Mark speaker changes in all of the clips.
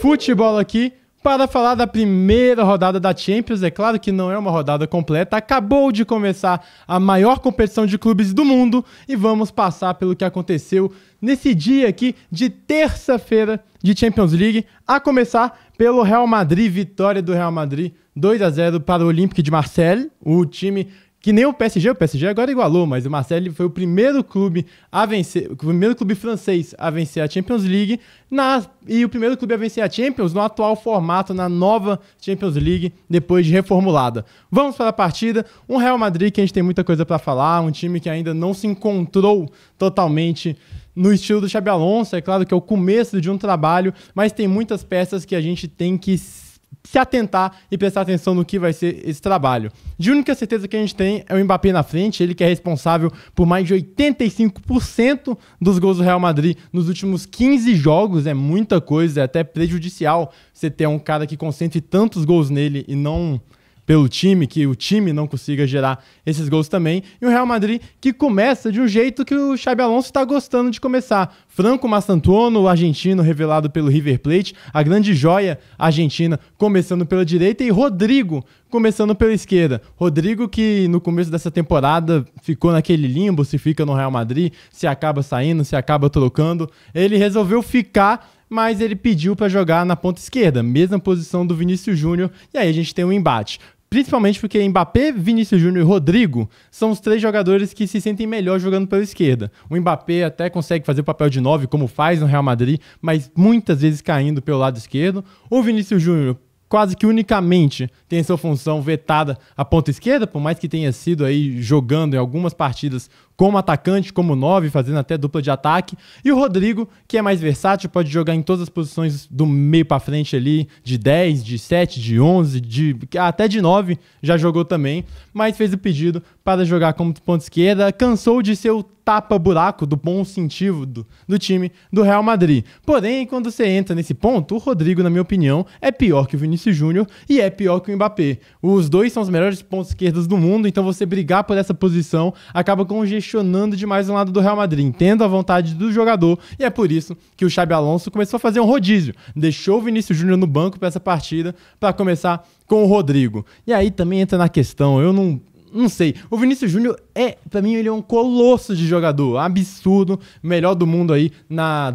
Speaker 1: Futebol aqui para falar da primeira rodada da Champions. É claro que não é uma rodada completa, acabou de começar a maior competição de clubes do mundo e vamos passar pelo que aconteceu nesse dia aqui de terça-feira de Champions League, a começar pelo Real Madrid, vitória do Real Madrid 2-0 para o Olympique de Marseille, o time que nem o PSG agora igualou, mas o Marseille foi o primeiro clube a vencer, o primeiro clube francês a vencer a Champions League e o primeiro clube a vencer a Champions no atual formato, na nova Champions League, depois de reformulada. Vamos para a partida, um Real Madrid que a gente tem muita coisa para falar, um time que ainda não se encontrou totalmente no estilo do Xabi Alonso. É claro que é o começo de um trabalho, mas tem muitas peças que a gente tem que se atentar e prestar atenção no que vai ser esse trabalho. De única certeza que a gente tem é o Mbappé na frente, ele que é responsável por mais de 85% dos gols do Real Madrid nos últimos 15 jogos, é muita coisa, é até prejudicial você ter um cara que concentre tantos gols nele e não pelo time, que o time não consiga gerar esses gols também. E o Real Madrid que começa de um jeito que o Xabi Alonso está gostando de começar. Franco Mastantuono, o argentino revelado pelo River Plate, a grande joia argentina começando pela direita e Rodrigo começando pela esquerda. Rodrigo que no começo dessa temporada ficou naquele limbo, se fica no Real Madrid, se acaba saindo, se acaba trocando. Ele resolveu ficar, mas ele pediu para jogar na ponta esquerda, mesma posição do Vinícius Júnior, e aí a gente tem um embate. Principalmente porque Mbappé, Vinícius Júnior e Rodrigo são os três jogadores que se sentem melhor jogando pela esquerda. O Mbappé até consegue fazer o papel de 9, como faz no Real Madrid, mas muitas vezes caindo pelo lado esquerdo. O Vinícius Júnior quase que unicamente tem sua função vetada à ponta esquerda, por mais que tenha sido aí jogando em algumas partidas como atacante, como 9, fazendo até dupla de ataque. E o Rodrigo, que é mais versátil, pode jogar em todas as posições do meio para frente ali, de 10, de 7, de 11, até de 9 já jogou também, mas fez o pedido para jogar como ponta esquerda, cansou de ser o tapa-buraco do bom sentido do time do Real Madrid. Porém, quando você entra nesse ponto, o Rodrigo, na minha opinião, é pior que o Vinícius Júnior e é pior que o Mbappé. Os dois são os melhores pontos esquerdos do mundo, então você brigar por essa posição acaba congestionando demais um lado do Real Madrid. Entendo a vontade do jogador e é por isso que o Xabi Alonso começou a fazer um rodízio. Deixou o Vinícius Júnior no banco para essa partida para começar com o Rodrigo. E aí também entra na questão, eu não sei. O Vinícius Júnior pra mim, ele é um colosso de jogador, absurdo, melhor do mundo aí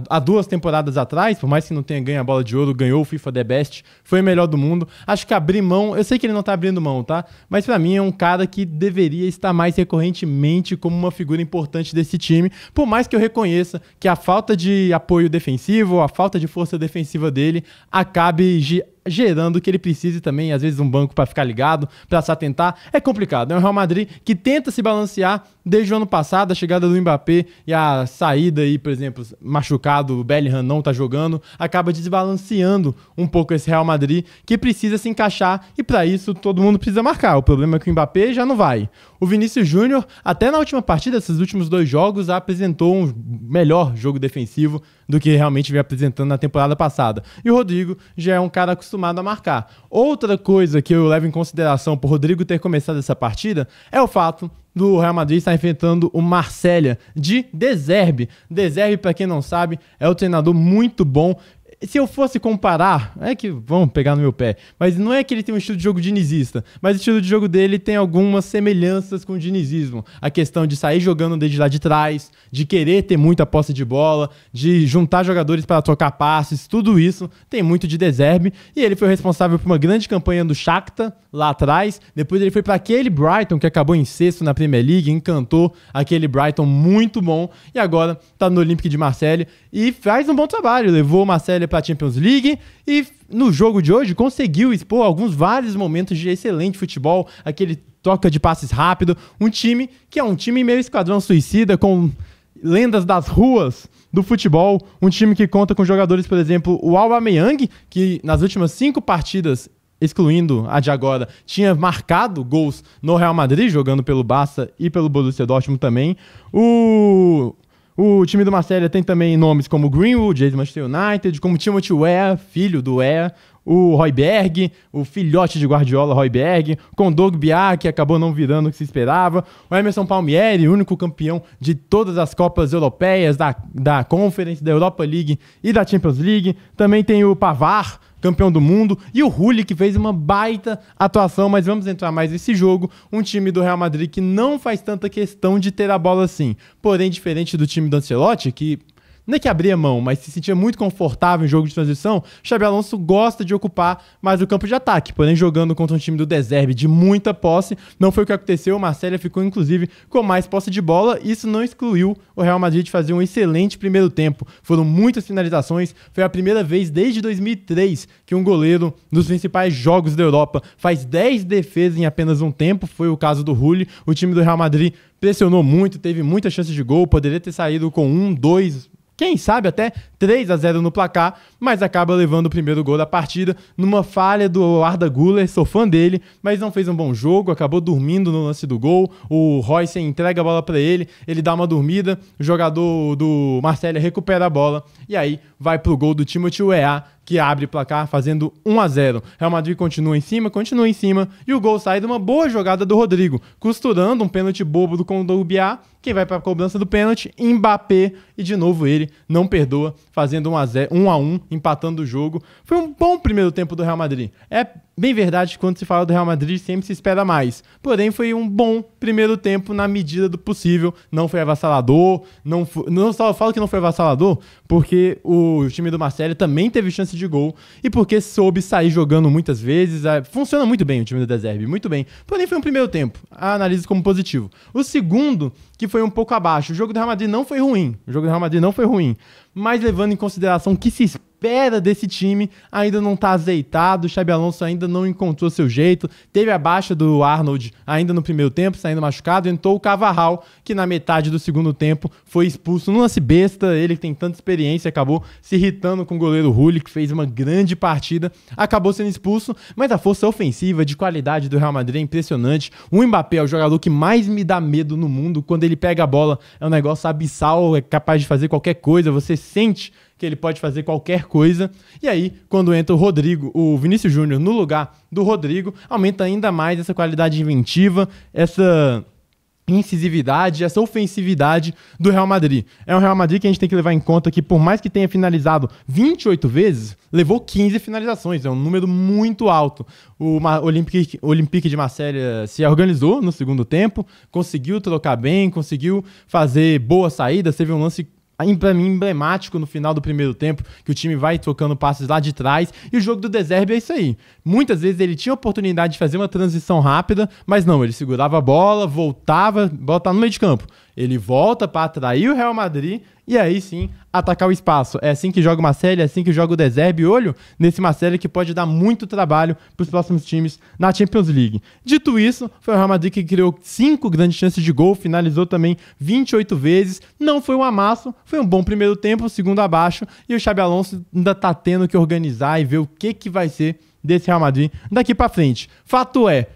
Speaker 1: há 2 temporadas atrás, por mais que não tenha ganho a bola de ouro, ganhou o FIFA The Best, foi o melhor do mundo. Acho que abrir mão, eu sei que ele não tá abrindo mão, tá? Mas pra mim é um cara que deveria estar mais recorrentemente como uma figura importante desse time, por mais que eu reconheça que a falta de apoio defensivo, a falta de força defensiva dele acabe gerando o que ele precise também, às vezes um banco para ficar ligado, para se atentar, é complicado. É um Real Madrid que tenta se balancear desde o ano passado, a chegada do Mbappé e a saída aí, por exemplo, machucado, o Bellingham não tá jogando, acaba desbalanceando um pouco esse Real Madrid, que precisa se encaixar e para isso todo mundo precisa marcar. O problema é que o Mbappé já não vai. O Vinícius Júnior, até na última partida, esses últimos 2 jogos, apresentou um melhor jogo defensivo do que realmente veio apresentando na temporada passada. E o Rodrigo já é um cara acostumado a marcar. Outra coisa que eu levo em consideração por Rodrigo ter começado essa partida é o fato do Real Madrid estar enfrentando o Marsella de De Zerbi. De Zerbi, para quem não sabe, é um treinador muito bom. Se eu fosse comparar, é que vão pegar no meu pé, mas não é que ele tem um estilo de jogo dinizista, mas o estilo de jogo dele tem algumas semelhanças com o dinizismo. A questão de sair jogando desde lá de trás, de querer ter muita posse de bola, de juntar jogadores para trocar passes, tudo isso tem muito de De Zerbi, e ele foi responsável por uma grande campanha do Shakhtar lá atrás. Depois ele foi para aquele Brighton que acabou em 6º na Premier League, encantou aquele Brighton muito bom, e agora está no Olympique de Marseille e faz um bom trabalho, levou o Marseille para a Champions League e no jogo de hoje conseguiu expor vários momentos de excelente futebol, aquele troca de passes rápido, um time que é um time meio esquadrão suicida, com lendas das ruas do futebol, um time que conta com jogadores, por exemplo, o Aubameyang, que nas últimas 5 partidas, excluindo a de agora, tinha marcado gols no Real Madrid, jogando pelo Barça e pelo Borussia Dortmund também. O time do Marseille tem também nomes como Greenwood, ex-Manchester United, como Timothy Weah, filho do Weah, o Højbjerg, o filhote de Guardiola, Højbjerg, com o Kondogbia, que acabou não virando o que se esperava, o Emerson Palmieri, único campeão de todas as Copas Europeias, da Conference, da Europa League e da Champions League. Também tem o Pavard, campeão do mundo, e o Rulli, que fez uma baita atuação, mas vamos entrar mais nesse jogo. Um time do Real Madrid que não faz tanta questão de ter a bola assim, porém diferente do time do Ancelotti, que não é que abria mão, mas se sentia muito confortável em jogo de transição. Xabi Alonso gosta de ocupar mais o campo de ataque, porém jogando contra um time do De Zerbi de muita posse, não foi o que aconteceu. O Marcelo ficou inclusive com mais posse de bola. Isso não excluiu o Real Madrid de fazer um excelente primeiro tempo. Foram muitas finalizações, foi a primeira vez desde 2003 que um goleiro dos principais jogos da Europa faz 10 defesas em apenas um tempo. Foi o caso do Rulli. O time do Real Madrid pressionou muito, teve muitas chances de gol, poderia ter saído com 1, 2... quem sabe até 3-0 no placar, mas acaba levando o primeiro gol da partida numa falha do Arda Güler. Sou fã dele, mas não fez um bom jogo, acabou dormindo no lance do gol. O Royce entrega a bola para ele dá uma dormida, o jogador do Marcelo recupera a bola e aí vai pro gol do Timothy Weah, que abre o placar fazendo 1-0. Real Madrid continua em cima, e o gol sai de uma boa jogada do Rodrigo, costurando um pênalti bobo do Kondogbia. Quem vai para a cobrança do pênalti? Mbappé, e de novo ele não perdoa, fazendo 1-1, empatando o jogo. Foi um bom primeiro tempo do Real Madrid. É bem verdade que quando se fala do Real Madrid sempre se espera mais, porém foi um bom primeiro tempo na medida do possível. Não foi avassalador, não só falo que não foi avassalador porque o time do Marcelo também teve chance de gol e porque soube sair jogando muitas vezes. Funciona muito bem o time do De Zerbi, muito bem, porém foi um primeiro tempo, analise como positivo. O segundo, que foi um pouco abaixo. O jogo do Real Madrid não foi ruim, mas levando em consideração que se espera desse time, ainda não está azeitado. O Xabi Alonso ainda não encontrou seu jeito. Teve a baixa do Arnold ainda no primeiro tempo, saindo machucado. Entrou o Carvajal, que na metade do segundo tempo foi expulso num lance besta. Ele que tem tanta experiência, acabou se irritando com o goleiro Rulli, que fez uma grande partida. Acabou sendo expulso, mas a força ofensiva de qualidade do Real Madrid é impressionante. O Mbappé é o jogador que mais me dá medo no mundo. Quando ele pega a bola, é um negócio abissal, é capaz de fazer qualquer coisa. Você sente que ele pode fazer qualquer coisa. E aí, quando entra o Vinícius Júnior no lugar do Rodrigo, aumenta ainda mais essa qualidade inventiva, essa incisividade, essa ofensividade do Real Madrid. É um Real Madrid que a gente tem que levar em conta que, por mais que tenha finalizado 28 vezes, levou 15 finalizações. É um número muito alto. O Olympique de Marselha se organizou no segundo tempo, conseguiu trocar bem, conseguiu fazer boas saídas. Teve um lance para mim emblemático no final do primeiro tempo, que o time vai trocando passes lá de trás, e o jogo do De Zerbi é isso aí. Muitas vezes ele tinha a oportunidade de fazer uma transição rápida, mas não, ele segurava a bola, voltava, botar no meio de campo. Ele volta para atrair o Real Madrid e aí sim atacar o espaço. É assim que joga o Marcelo, é assim que joga o De Zerbi. Olho nesse Marcelo que pode dar muito trabalho para os próximos times na Champions League. Dito isso, foi o Real Madrid que criou 5 grandes chances de gol, finalizou também 28 vezes. Não foi um amasso, foi um bom primeiro tempo, segundo abaixo, e o Xabi Alonso ainda tá tendo que organizar e ver o que vai ser desse Real Madrid daqui para frente. Fato é,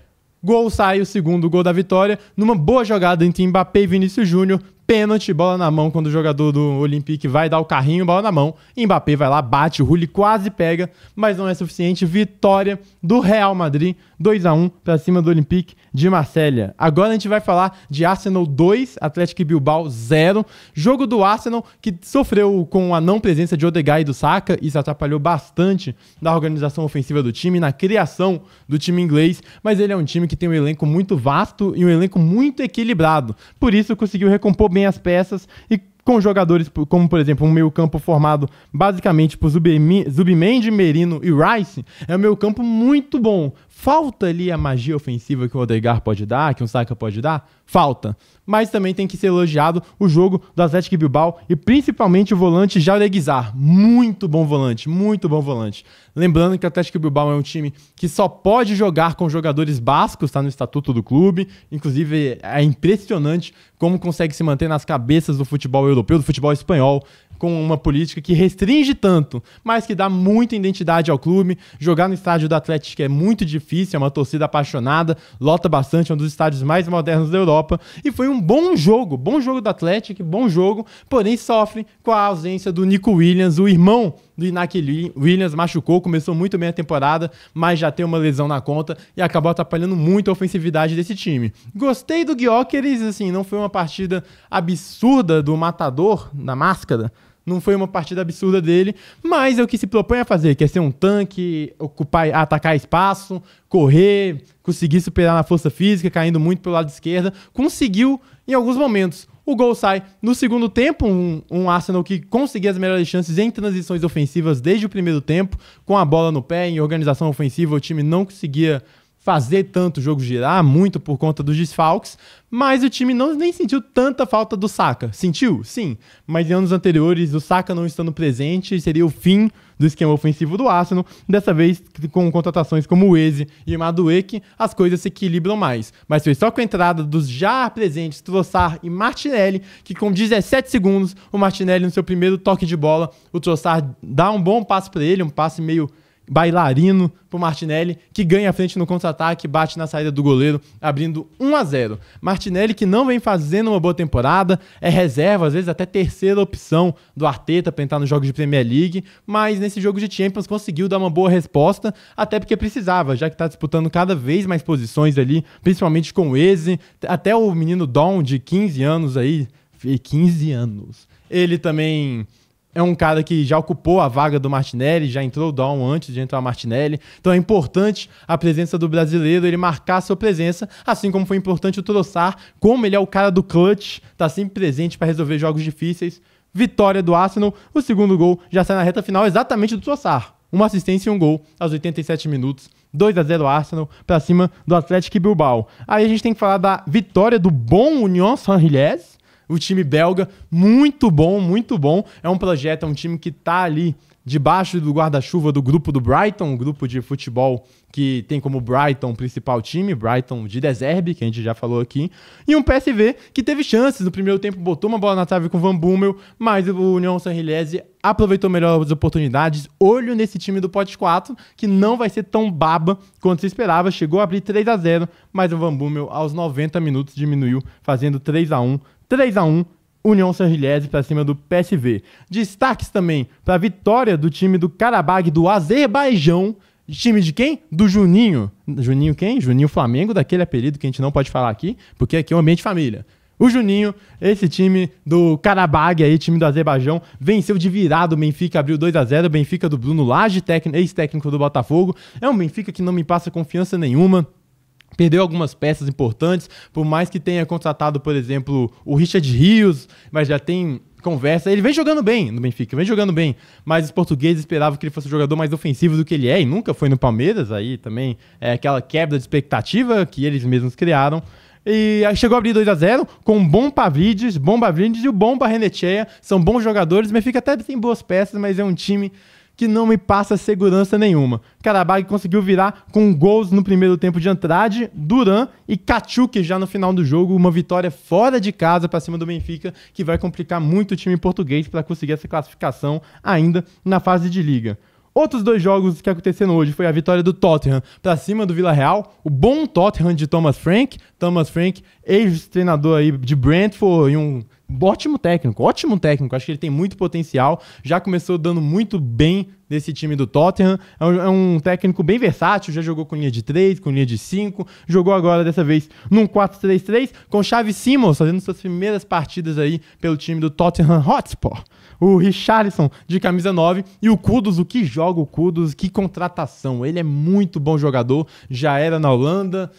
Speaker 1: gol sai, o segundo gol da vitória, numa boa jogada entre Mbappé e Vinícius Júnior. Pênalti, bola na mão, quando o jogador do Olympique vai dar o carrinho, bola na mão. Mbappé vai lá, bate, o Rulli quase pega, mas não é suficiente. Vitória do Real Madrid, 2-1 para cima do Olympique de Marselha. Agora a gente vai falar de Arsenal 2, Atlético Bilbao 0. Jogo do Arsenal que sofreu com a não presença de Odegaard e do Saka. Isso atrapalhou bastante na organização ofensiva do time, na criação do time inglês. Mas ele é um time que tem um elenco muito vasto e um elenco muito equilibrado. Por isso conseguiu recompor bem as peças e com jogadores como, por exemplo, um meio-campo formado basicamente por Zubimendi, Merino e Rice, é um meio-campo muito bom. Falta ali a magia ofensiva que o Odegaard pode dar, que o Saka pode dar? Falta. Mas também tem que ser elogiado o jogo do Atlético Bilbao e principalmente o volante Jauregui Sarr. Muito bom volante, muito bom volante. Lembrando que o Atlético Bilbao é um time que só pode jogar com jogadores bascos, está no estatuto do clube. Inclusive é impressionante como consegue se manter nas cabeças do futebol europeu, do futebol espanhol, com uma política que restringe tanto, mas que dá muita identidade ao clube. Jogar no estádio do Atlético é muito difícil, é uma torcida apaixonada, lota bastante, é um dos estádios mais modernos da Europa, e foi um bom jogo do Atlético, bom jogo, porém sofre com a ausência do Nico Williams, o irmão do Iñaki Williams, machucou, começou muito bem a temporada, mas já tem uma lesão na conta e acabou atrapalhando muito a ofensividade desse time. Gostei do Gyökeres, assim, não foi uma partida absurda do matador na máscara, não foi uma partida absurda dele, mas é o que se propõe a fazer, que é ser um tanque, atacar espaço, correr, conseguir superar na força física, caindo muito pelo lado esquerdo. Conseguiu em alguns momentos. O gol sai no segundo tempo, um Arsenal que conseguia as melhores chances em transições ofensivas desde o primeiro tempo, com a bola no pé, em organização ofensiva, o time não conseguia fazer tanto o jogo girar, muito por conta dos desfalques, mas o time nem sentiu tanta falta do Saka. Sentiu? Sim, mas em anos anteriores, o Saka não estando presente seria o fim do esquema ofensivo do Arsenal. Dessa vez, com contratações como o Eze e o Madueke, as coisas se equilibram mais. Mas foi só com a entrada dos já presentes Trossard e Martinelli, que com 17 segundos, o Martinelli no seu primeiro toque de bola, o Trossard dá um bom passe para ele, um passe meio bailarino pro Martinelli, que ganha a frente no contra-ataque, bate na saída do goleiro, abrindo 1-0. Martinelli, que não vem fazendo uma boa temporada, é reserva, às vezes até terceira opção do Arteta para entrar nos jogos de Premier League, mas nesse jogo de Champions conseguiu dar uma boa resposta, até porque precisava, já que está disputando cada vez mais posições ali, principalmente com o Eze, até o menino Dom, de 15 anos aí, 15 anos, ele também é um cara que já ocupou a vaga do Martinelli, já entrou o Dawn antes de entrar o Martinelli. Então é importante a presença do brasileiro, ele marcar a sua presença, assim como foi importante o Trossard, como ele é o cara do clutch, tá sempre presente para resolver jogos difíceis. Vitória do Arsenal, o segundo gol já sai na reta final exatamente do Trossard. Uma assistência e um gol aos 87 minutos. 2-0 Arsenal para cima do Atlético Bilbao. Aí a gente tem que falar da vitória do bom Union Saint-Gilloise, o time belga, muito bom, muito bom. É um projeto, é um time que tá ali debaixo do guarda-chuva do grupo do Brighton, um grupo de futebol que tem como Brighton o principal time, Brighton de De Zerbi, que a gente já falou aqui, e um PSV que teve chances. No primeiro tempo botou uma bola na trave com o Van Bommel, mas o Union Saint-Gilloise aproveitou melhor as oportunidades. Olho nesse time do Pote 4, que não vai ser tão baba quanto se esperava. Chegou a abrir 3-0, mas o Van Bommel aos 90 minutos diminuiu, fazendo 3-1. 3-1, Union Saint-Gilloise para cima do PSV. Destaques também para a vitória do time do Karabag do Azerbaijão. Time de quem? Do Juninho. Juninho quem? Juninho Flamengo, daquele apelido que a gente não pode falar aqui, porque aqui é um ambiente família. O Juninho, esse time do Karabag aí, time do Azerbaijão, venceu de virada o Benfica, abriu 2-0, o Benfica do Bruno Lage, ex-técnico do Botafogo. É um Benfica que não me passa confiança nenhuma. Perdeu algumas peças importantes, por mais que tenha contratado, por exemplo, o Richard Rios, mas já tem conversa. Ele vem jogando bem no Benfica, vem jogando bem, mas os portugueses esperavam que ele fosse um jogador mais ofensivo do que ele é, e nunca foi no Palmeiras, aí também é aquela quebra de expectativa que eles mesmos criaram. E chegou a abrir 2-0 com o bom Pavlidis e o bom Barrenechea. São bons jogadores, o Benfica até tem boas peças, mas é um time que não me passa segurança nenhuma. Karabag conseguiu virar com gols no primeiro tempo de Andrade, Duran e Kachuk já no final do jogo. Uma vitória fora de casa para cima do Benfica, que vai complicar muito o time português para conseguir essa classificação ainda na fase de liga. Outros dois jogos que aconteceram hoje foi a vitória do Tottenham para cima do Villarreal, o bom Tottenham de Thomas Frank, ex-treinador aí de Brentford e um ótimo técnico, acho que ele tem muito potencial, já começou dando muito bem desse time do Tottenham, é um técnico bem versátil, já jogou com linha de 3, com linha de 5, jogou agora dessa vez num 4-3-3, com Xavi Simons fazendo suas primeiras partidas aí pelo time do Tottenham Hotspur. O Richarlison de camisa 9 e o Kudus, o que joga o Kudus, que contratação, ele é muito bom jogador, já era na Holanda,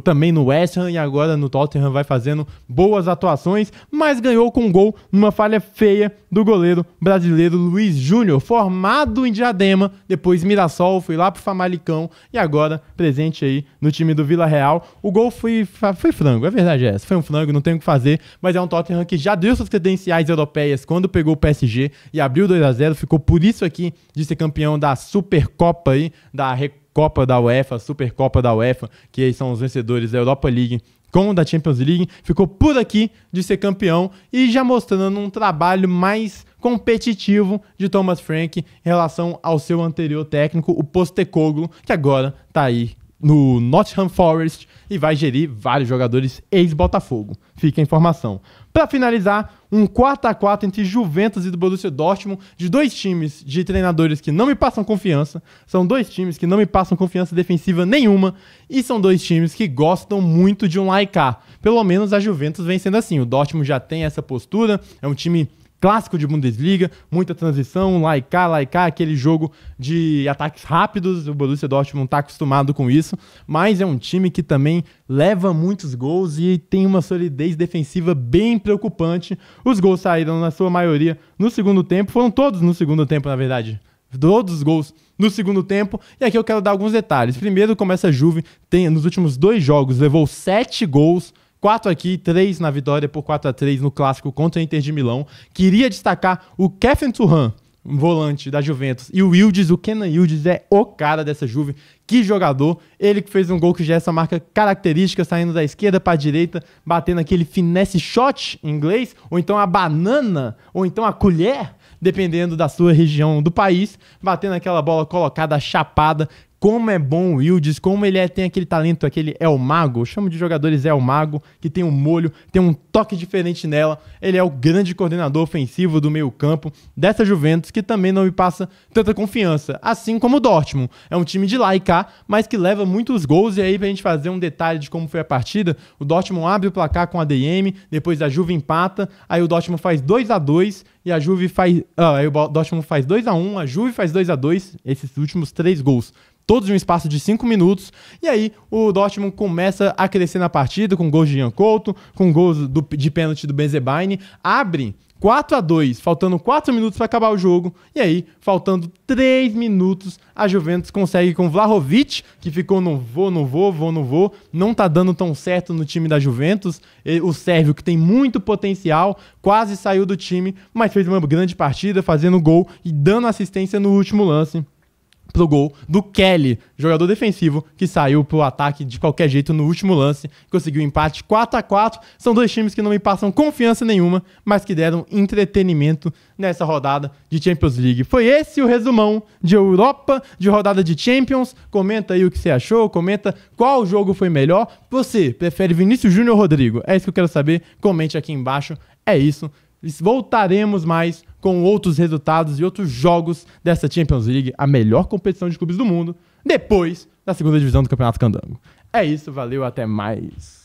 Speaker 1: também no West Ham e agora no Tottenham vai fazendo boas atuações, mas ganhou com um gol numa falha feia do goleiro brasileiro Luiz Júnior, formado em Diadema, depois Mirassol, foi lá pro Famalicão e agora presente aí no time do Villarreal. O gol foi frango, é verdade essa, foi um frango, não tem o que fazer, mas é um Tottenham que já deu suas credenciais europeias quando pegou o PSG e abriu 2-0, ficou por isso aqui de ser campeão da Supercopa aí, da Copa da UEFA, Supercopa da UEFA, que aí são os vencedores da Europa League com da Champions League, ficou por aqui de ser campeão e já mostrando um trabalho mais competitivo de Thomas Frank em relação ao seu anterior técnico, o Postecoglou, que agora tá aí no Nottingham Forest e vai gerir vários jogadores ex-Botafogo. Fica a informação. Para finalizar, um 4x4 entre Juventus e do Borussia Dortmund, de dois times de treinadores que não me passam confiança. São dois times que não me passam confiança defensiva nenhuma e são dois times que gostam muito de um lá e cá. Pelo menos a Juventus vem sendo assim. O Dortmund já tem essa postura, é um time clássico de Bundesliga, muita transição, lá e cá, aquele jogo de ataques rápidos, o Borussia Dortmund está acostumado com isso, mas é um time que também leva muitos gols e tem uma solidez defensiva bem preocupante. Os gols saíram, na sua maioria, no segundo tempo, foram todos no segundo tempo, na verdade. Todos os gols no segundo tempo, e aqui eu quero dar alguns detalhes. Primeiro, como essa Juve nos últimos 2 jogos, levou 7 gols, 4 aqui, 3 na vitória por 4x3 no clássico contra a Inter de Milão. Queria destacar o Kefren Turan, volante da Juventus, e o Yildiz, o Kenan Yildiz é o cara dessa Juve. Que jogador, ele que fez um gol que já é essa marca característica, saindo da esquerda para a direita, batendo aquele finesse shot em inglês, ou então a banana, ou então a colher, dependendo da sua região do país, batendo aquela bola colocada, chapada. Como é bom o Yildiz, como ele tem aquele talento, aquele El Mago, eu chamo de jogadores El Mago, que tem um molho, tem um toque diferente nela. Ele é o grande coordenador ofensivo do meio campo dessa Juventus, que também não me passa tanta confiança, assim como o Dortmund. É um time de lá e cá, mas que leva muitos gols, e aí pra gente fazer um detalhe de como foi a partida, o Dortmund abre o placar com a ADM, depois a Juve empata, aí o Dortmund faz 2x2, e a Juve faz... aí o Dortmund faz 2x1, a Juve faz 2x2, esses últimos 3 gols. Todos em um espaço de 5 minutos, e aí o Dortmund começa a crescer na partida, com gols de Ian Couto, com gols de pênalti do Benzebaini, abre 4x2, faltando 4 minutos para acabar o jogo, e aí, faltando 3 minutos, a Juventus consegue com Vlahovic, que ficou no vou, não tá dando tão certo no time da Juventus, o sérvio que tem muito potencial, quase saiu do time, mas fez uma grande partida, fazendo gol e dando assistência no último lance pro gol do Kelly, jogador defensivo que saiu pro ataque de qualquer jeito no último lance, conseguiu empate 4x4. São dois times que não me passam confiança nenhuma, mas que deram entretenimento nessa rodada de Champions League. Foi esse o resumão de Europa, de rodada de Champions. Comenta aí o que você achou, comenta qual jogo foi melhor. Você prefere Vinícius Júnior ou Rodrigo? É isso que eu quero saber, comente aqui embaixo. É isso. Voltaremos mais com outros resultados e outros jogos dessa Champions League, a melhor competição de clubes do mundo, depois da segunda divisão do Campeonato Candango. É isso, valeu, até mais.